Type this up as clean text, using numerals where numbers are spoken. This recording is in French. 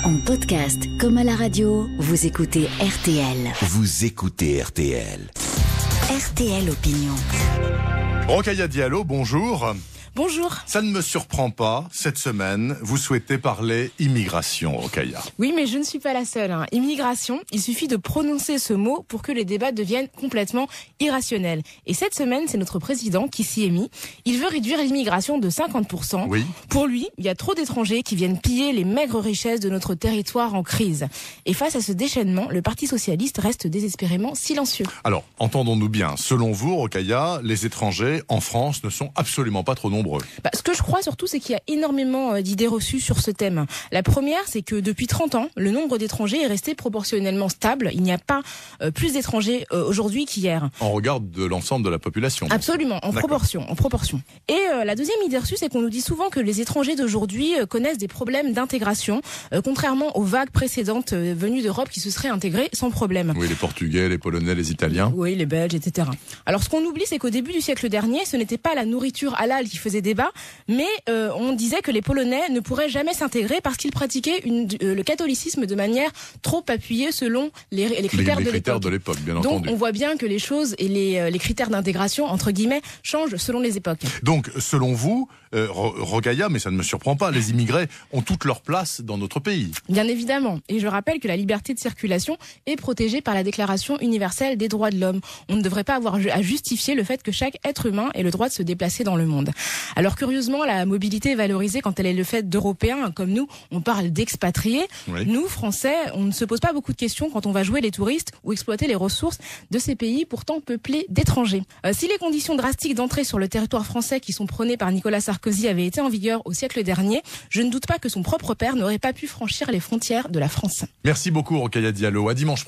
En podcast comme à la radio, vous écoutez RTL. Vous écoutez RTL. RTL Opinion. Rokhaya Diallo, bonjour. Bonjour. Ça ne me surprend pas, cette semaine, vous souhaitez parler immigration, Rokhaya. Oui, mais je ne suis pas la seule. Immigration, il suffit de prononcer ce mot pour que les débats deviennent complètement irrationnels. Et cette semaine, c'est notre président qui s'y est mis. Il veut réduire l'immigration de 50%. Oui. Pour lui, il y a trop d'étrangers qui viennent piller les maigres richesses de notre territoire en crise. Et face à ce déchaînement, le Parti socialiste reste désespérément silencieux. Alors, entendons-nous bien, selon vous, Rokhaya, les étrangers en France ne sont absolument pas trop nombreux. Ce que je crois surtout, c'est qu'il y a énormément d'idées reçues sur ce thème. La première, c'est que depuis 30 ans, le nombre d'étrangers est resté proportionnellement stable. Il n'y a pas plus d'étrangers aujourd'hui qu'hier. En regard de l'ensemble de la population. Absolument, en proportion. Et la deuxième idée reçue, c'est qu'on nous dit souvent que les étrangers d'aujourd'hui connaissent des problèmes d'intégration, contrairement aux vagues précédentes venues d'Europe qui se seraient intégrées sans problème. Oui, les Portugais, les Polonais, les Italiens. Oui, les Belges, etc. Alors ce qu'on oublie, c'est qu'au début du siècle dernier, ce n'était pas la nourriture halal qui faisait débat, mais on disait que les Polonais ne pourraient jamais s'intégrer parce qu'ils pratiquaient le catholicisme de manière trop appuyée selon les critères de l'époque, bien entendu. Donc on voit bien que les choses et les critères d'intégration, entre guillemets, changent selon les époques. Donc, selon vous, Rokhaya, mais ça ne me surprend pas, les immigrés ont toute leur place dans notre pays. Bien évidemment. Et je rappelle que la liberté de circulation est protégée par la Déclaration universelle des droits de l'homme. On ne devrait pas avoir à justifier le fait que chaque être humain ait le droit de se déplacer dans le monde. Alors curieusement, la mobilité est valorisée quand elle est le fait d'Européens. Comme nous, on parle d'expatriés. Oui. Nous, Français, on ne se pose pas beaucoup de questions quand on va jouer les touristes ou exploiter les ressources de ces pays pourtant peuplés d'étrangers. Si les conditions drastiques d'entrée sur le territoire français qui sont prônées par Nicolas Sarkozy avaient été en vigueur au siècle dernier, je ne doute pas que son propre père n'aurait pas pu franchir les frontières de la France. Merci beaucoup, Rokhaya Diallo. À dimanche prochain.